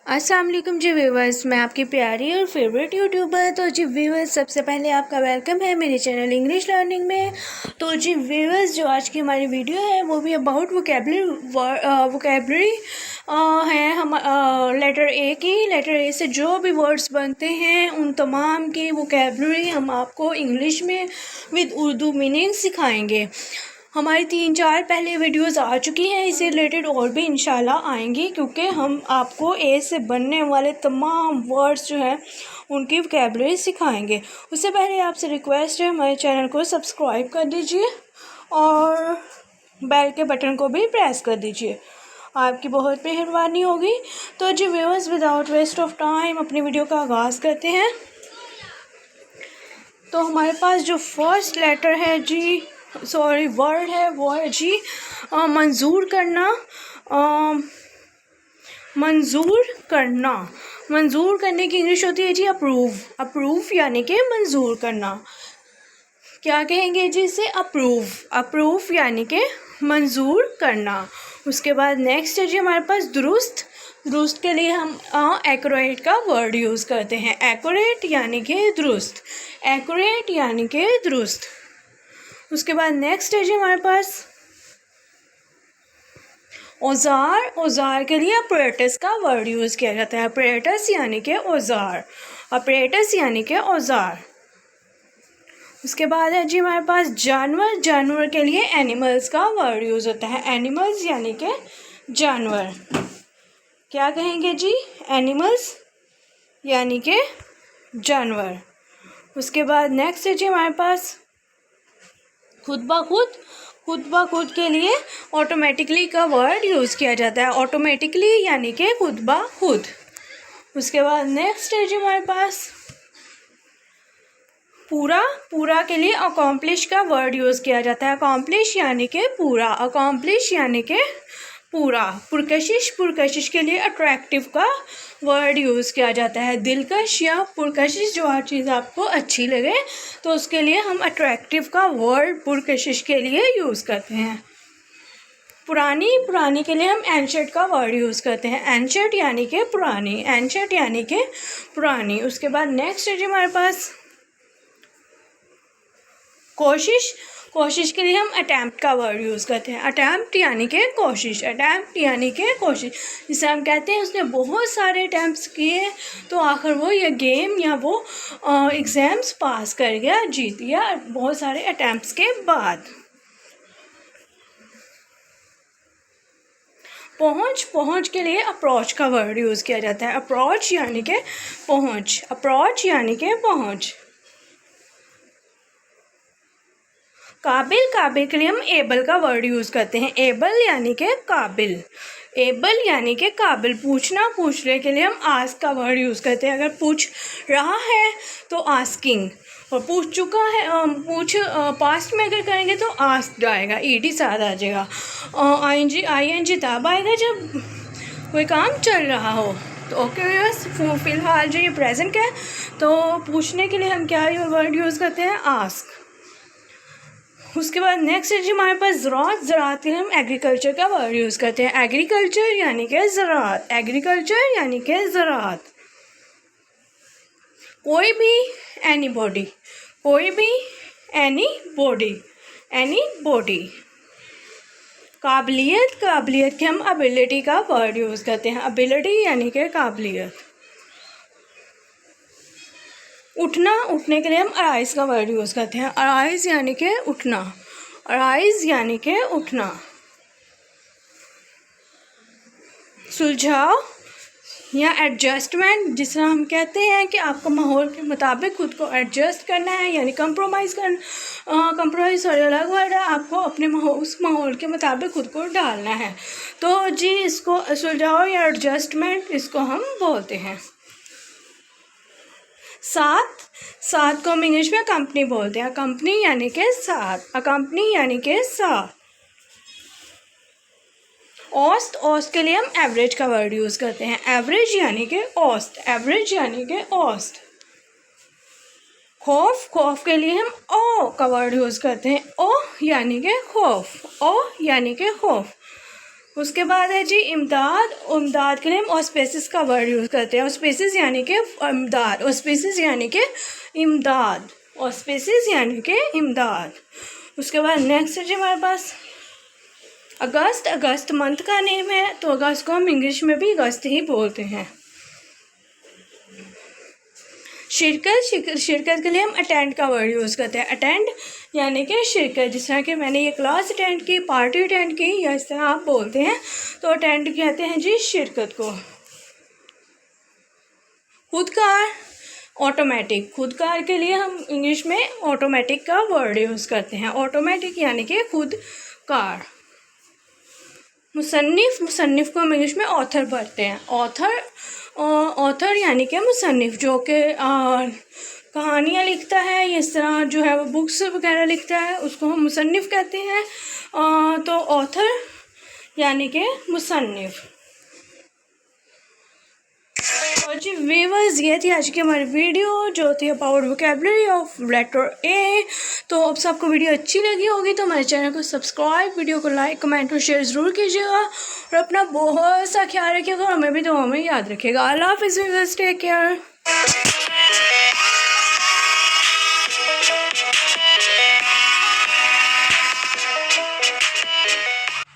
अस्सलाम वालेकुम जी व्यूवर्स, मैं आपकी प्यारी और फेवरेट यूट्यूबर। तो जी व्यूवर्स, सबसे पहले आपका वेलकम है मेरे चैनल इंग्लिश लर्निंग में। तो जी व्यूवर्स, जो आज की हमारी वीडियो है वो भी अबाउट वोकेबलरी है। हम लेटर ए की, लेटर ए से जो भी वर्ड्स बनते हैं उन तमाम की वोकेबलरी हम आपको इंग्लिश में विद उर्दू मीनिंग सिखाएंगे। हमारी 3-4 पहले वीडियोस आ चुकी हैं, इससे रिलेटेड और भी इंशाल्लाह आएंगी, क्योंकि हम आपको ए से बनने वाले तमाम वर्ड्स जो हैं उनकी वोकैबुलरी सिखाएंगे। उससे पहले आपसे रिक्वेस्ट है, हमारे चैनल को सब्सक्राइब कर दीजिए और बेल के बटन को भी प्रेस कर दीजिए, आपकी बहुत मेहरबानी होगी। तो जी viewers, without waste of time अपनी वीडियो का आगाज़ करते हैं। तो हमारे पास जो फर्स्ट लेटर है जी, वर्ड है वो है जी मंजूर करना। मंजूर करना, मंजूर करने की इंग्लिश होती है जी अप्रूव। अप्रूव यानी कि मंजूर करना। क्या कहेंगे जी इसे? अप्रूव। अप्रूव यानी कि मंजूर करना। उसके बाद नेक्स्ट है जी हमारे पास दुरुस्त। दुरुस्त के लिए हम एक्यूरेट का वर्ड यूज़ करते हैं। एक्यूरेट यानी कि दुरुस्त। एक्यूरेट यानी कि दुरुस्त। उसके बाद नेक्स्ट है जी हमारे पास औज़ार। औज़ार के लिए अपरेटस का वर्ड यूज़ किया जाता है। अपरेटस यानी कि औज़ार। अपरेटस यानी कि औज़ार। उसके बाद है जी हमारे पास जानवर। जानवर के लिए एनिमल्स का वर्ड यूज़ होता है। एनिमल्स यानी कि जानवर। क्या कहेंगे जी? एनिमल्स यानी कि जानवर। उसके बाद नेक्स्ट है जी हमारे पास खुद ब खुद। खुद ब खुद के लिए ऑटोमेटिकली का वर्ड यूज़ किया जाता है। ऑटोमेटिकली यानी कि खुद ब खुद। उसके बाद नेक्स्ट है जी हमारे पास पूरा। पूरा के लिए अकॉम्प्लिश का वर्ड यूज़ किया जाता है। अकॉम्प्लिश यानी कि पूरा। अकॉम्प्लिश यानी कि पूरा। पुरकशिश। पुरकशिश के लिए अट्रैक्टिव का वर्ड यूज़ किया जाता है। दिलकश या पुरकशिश, जो हर चीज़ आपको अच्छी लगे तो उसके लिए हम अट्रैक्टिव का वर्ड पुरकशिश के लिए यूज़ करते हैं। पुरानी। पुरानी के लिए हम एंशर्ट का वर्ड यूज़ करते हैं। एंशर्ट यानी कि पुरानी। एंशर्ट यानी कि पुरानी। उसके बाद नेक्स्ट है जी हमारे पास कोशिश। कोशिश के लिए हम अटैम्प्ट का वर्ड यूज़ करते हैं। अटैम्प्ट यानी कि कोशिश। अटैम्प्ट यानी कि कोशिश। जिसे हम कहते हैं उसने बहुत सारे अटैम्प्ट्स किए तो आखिर वो ये गेम या वो एग्ज़ाम्स पास कर गया, जीत गया बहुत सारे अटैम्प्ट्स के बाद। पहुँच। पहुँच के लिए अप्रोच का वर्ड यूज़ किया जाता है। अप्रोच यानी कि पहुँच। अप्रोच यानी कि पहुँच। काबिल। काबिल के लिए हम एबल का वर्ड यूज़ करते हैं। एबल यानी कि काबिल। एबल यानी कि काबिल। पूछना। पूछने के लिए हम आस्क का वर्ड यूज़ करते हैं। अगर पूछ रहा है तो आस्किंग, और पूछ चुका है पास्ट में अगर करेंगे तो आस्क्ड आएगा, ईडी साथ आ जाएगा। आईएनजी तब आएगा जब कोई काम चल रहा हो। तो ओके बस, फ़िलहाल जो ये प्रेजेंट है तो पूछने के लिए हम क्या वर्ड यूज़ करते हैं? आस्क। उसके बाद नेक्स्ट है जी हमारे पास ज़राअत। ज़राअत के लिए हम एग्रीकल्चर का वर्ड यूज़ करते हैं। एग्रीकल्चर यानी कि ज़राअत। एग्रीकल्चर यानी कि ज़राअत। कोई भी, एनी बॉडी। कोई भी, एनी बॉडी। Any body. काबिलियत। काबिलियत के हम एबिलिटी का वर्ड यूज़ करते हैं। एबिलिटी यानी कि काबिलियत। उठना। उठने के लिए हम अराइज का वर्ड यूज़ करते हैं। अराइज यानी कि उठना। अराइज यानी कि उठना। सुलझाव या एडजस्टमेंट, जिसमें हम कहते हैं कि आपको माहौल के मुताबिक खुद को एडजस्ट करना है, यानी कंप्रोमाइज़ कंप्रोमाइज़ और अलग वर्ड है, आपको अपने उस माहौल के मुताबिक खुद को डालना है। तो जी इसको सुलझाव या एडजस्टमेंट इसको हम बोलते हैं। साथ। साथ को हम इंग्लिश में कंपनी बोलते हैं। कंपनी यानी कि साथ। कंपनी यानी कि साथ। औसत। औसत के लिए हम एवरेज का वर्ड यूज़ करते हैं। एवरेज यानी कि औसत। एवरेज यानी कि औसत। खौफ। खौफ के लिए हम ओ का वर्ड यूज़ करते हैं। ओ यानी कि खौफ। ओ यानी कि खौफ। उसके बाद है जी इमदाद। इमदाद के लिए हम ऑस्पेसिस का वर्ड यूज़ करते हैं। ऑस्पेसिस यानी कि इमदाद, ऑस्पेसिस यानी कि इमदाद, ऑस्पेसिस यानी कि इमदाद। उसके बाद नेक्स्ट है जी हमारे पास अगस्त। अगस्त मंथ का नेम है, तो अगस्त को हम इंग्लिश में भी अगस्त ही बोलते हैं। शिरकत, शिरकत के लिए हम अटेंड का वर्ड यूज़ करते हैं। अटेंड यानी कि शिरकत, जिस तरह कि मैंने ये क्लास अटेंड की, पार्टी अटेंड की, या इस तरह आप बोलते हैं तो अटेंड कहते हैं जी शिरकत को। खुदकार, ऑटोमेटिक। खुदकार के लिए हम इंग्लिश में ऑटोमेटिक का वर्ड यूज़ करते हैं। ऑटोमेटिक यानी कि खुदकार। मुसन्निफ़, मुसन्निफ़ को हम इंग्लिश में ऑथर पढ़ते हैं। ऑथर, ऑथर यानी कि मुसन्निफ़, जो कि कहानियाँ लिखता है, इस तरह जो है वो बुक्स वगैरह लिखता है, उसको हम मुसन्निफ़ कहते हैं। तो ऑथर यानी कि मुसन्निफ़। और जी व्यूअर्स, ये थी आज की हमारी वीडियो जो थी about vocabulary of letter A. तो अब सबको वीडियो अच्छी लगी होगी तो हमारे चैनल को सब्सक्राइब, वीडियो को लाइक, कमेंट और शेयर ज़रूर कीजिएगा और अपना बहुत सा ख्याल रखिएगा और हमें भी दुआ में याद रखिएगा। अल्लाह हाफ़िज़ व्यूअर्स, टेक केयर।